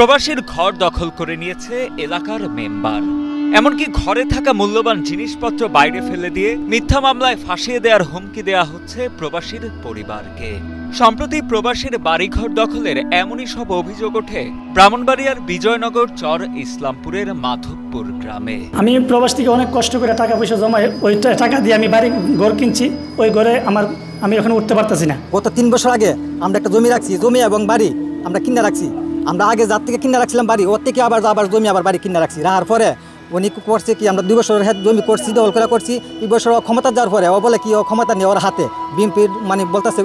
প্রবাসীর ঘর দখল করে নিয়েছে এলাকার মেম্বার। এমনকি ঘরে থাকা মূল্যবান জিনিসপত্র বাইরে ফেলে দিয়ে মিথ্যা মামলায় ফাঁসিয়ে দেওয়ার হুমকি দেওয়া হচ্ছে প্রবাসীর পরিবারকে। সম্প্রতি প্রবাসীর বাড়িঘর দখলের এমনই সব অভিযোগ ওঠে ব্রাহ্মণবাড়িয়ার বিজয়নগর চর ইসলামপুরের মাধবপুর গ্রামে। আমি প্রবাস থেকে অনেক কষ্ট করে টাকা পয়সা জমাই, ওই টাকা দিয়ে আমি বাড়ি ঘর কিনছি। ওই ঘরে আমি এখন উঠতে পারতেছি না। গত 3 বছর আগে আমরা একটা জমি রাখছি, জমি এবং বাড়ি আমরা কিনে রাখছি। আমরা আগে যার থেকে কিনে রাখছিলাম বাড়ি, ওর থেকে আবার জমি আবার বাড়ি কিনে রাখছি। রাখার পরে উনি করছে কি, আমরা 2 বছরের জমি করছি, দখল করে করছি। 2 বছর ক্ষমতা যাওয়ার পরে ও বলে কি ও ক্ষমতা নিয়ে ওর হাতে বিএমপির মানে বলতেছে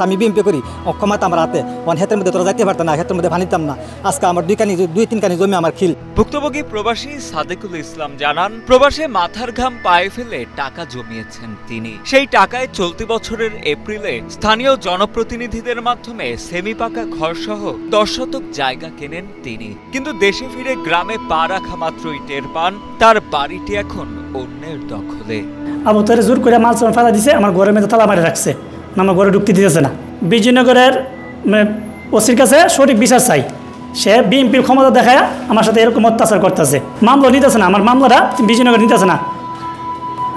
আমি বিএমপি করি, ও ক্ষমতা আমার হাতে। হেতের মধ্যে তোরা যাইতে পারতাম না, হেতের মধ্যে ভানিতাম না। আজকে আমার 2-3 কানি জমি আমার খিল। ভুক্তভোগী প্রবাসী সাদেকুল ইসলাম জানান, প্রবাসে মাথার ঘাম পায়ে ফেলে টাকা জমিয়েছেন তিনি। সেই টাকায় চলতি বছরের এপ্রিলে স্থানীয় জনপ্রতিনিধিদের মাধ্যমে সেমি পাকা ঘরসহ 10 শতক জায়গা কেনেন তিনি। কিন্তু দেশে ফিরে গ্রামে পা রাখা মাত্রই টের পান তার বাড়িটি এখন অন্যের দখলে। আবু তারে জোর করে মাল ফেলা দিছে, আমার ঘরের মধ্যে তালা মারি রাখছে, আমার ঘরে ঢুকতে দিতেছে না। বিজয়নগরের ওসির কাছে সঠিক বিচার চাই। সে বিএমপির ক্ষমতা দেখায় আমার সাথে এরকম অত্যাচার করতেছে। মামলা নিতেছে না, আমার মামলাটা বিজয়নগর নিতেছে না।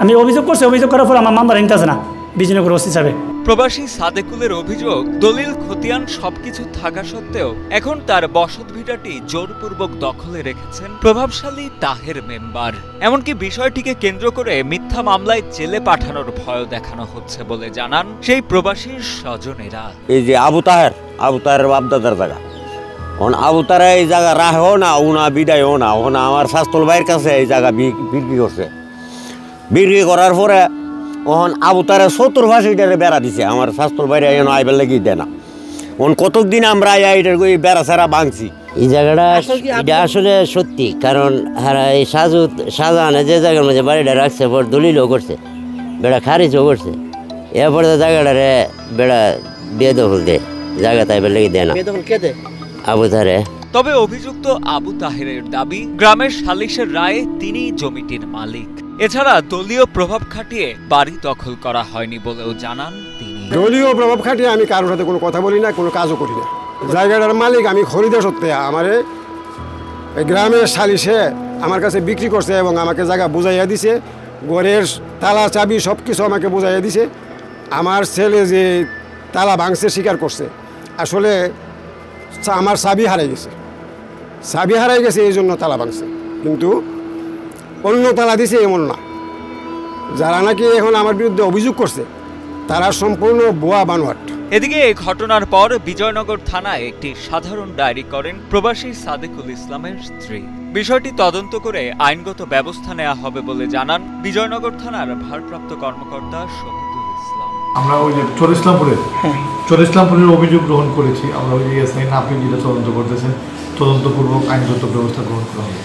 আমি অভিযোগ করছি, অভিযোগ করার পর আমার মামলাটা নিতেছে না বিজয়নগর ওসি সাহেব। প্রবাসী সাদেকুলের অভিযোগ, দলিল খতিয়ান সবকিছু থাকা সত্ত্বেও এখন তার বসত ভিটাটি জোরপূর্বক দখলে রেখেছেন প্রভাবশালী তাহের মেম্বার। এমনকি বিষয়টিকে কেন্দ্র করে মিথ্যা মামলায় জেলে পাঠানোর ভয় দেখানো হচ্ছে বলে জানান সেই প্রবাসীর স্বজনেরা। এই যে আবু তাহের বাপদাদার জায়গা, আবু তারা এই জায়গা রাহেও না, উনা বিদায়ও না। ওনা আমার শাস্তল ভাইয়ের কাছে এই জায়গা বিক্রি করছে। বিক্রি করার পরে ওহন আবু তারা 70 ভাষীটারে বেড়া দিছে। আমার শাস্তল ভাইরা এনে আইবার লাগি দেয় না। কতক দিন আমরা এটার বেড়া ছাড়া ভাঙছি। এই জায়গাটা এটা আসলে সত্যি, কারণ এই শাহজাহানে যে জায়গার মধ্যে বাড়িটা রাখছে পর দলিলও করছে, বেড়া খারিজও করছে। এরপরে জায়গাটারে বেড়া বেদখল দেয়, জায়গা তাইবার লেগে দেয় না। আবু তাহের। তবে অভিযুক্ত আবু তাহেরের দাবি, গ্রামের সালিশের রায়ে তিনি জমিটির মালিক। এছাড়া দলীয় প্রভাব খাটিয়ে বাড়ি দখল করা হয়নি বলেও জানান তিনি। দলীয় প্রভাব খাটিয়ে আমি কারোর সাথে কোনো কথা বলি না, কোনো কাজও করি না। জায়গাটার মালিক আমি খরিদে সত্ত্বে আমারে গ্রামের সালিশে আমার কাছে বিক্রি করছে এবং আমাকে জায়গা বুঝাইয়া দিছে। ঘরের তালা চাবি সব কিছু আমাকে বুঝাইয়া দিছে। আমার ছেলে যে তালা ভাঙছে স্বীকার করছে। আসলে আমার চাবি হারাই গেছে এই জন্য তালা ভাঙছে, কিন্তু অন্য তালা দিছে এমন না। যারা নাকি এখন আমার বিরুদ্ধে অভিযোগ করছে তারা সম্পূর্ণ ভুয়া বানোয়াট। এদিকে এই ঘটনার পর বিজয়নগর থানায় একটি সাধারণ ডায়েরি করেন প্রবাসী সাদেকুল ইসলামের স্ত্রী। বিষয়টি তদন্ত করে আইনগত ব্যবস্থা নেওয়া হবে বলে জানান বিজয়নগর থানার ভারপ্রাপ্ত কর্মকর্তা শহীদুল ইসলাম। আমরা ওই যে চর ইসলামপুরের অভিযোগ গ্রহণ করেছি। আমরা ওই যে আপনি যেটা তদন্ত করতেছেন, তদন্তপূর্বক আইনগত ব্যবস্থা গ্রহণ করা হবে।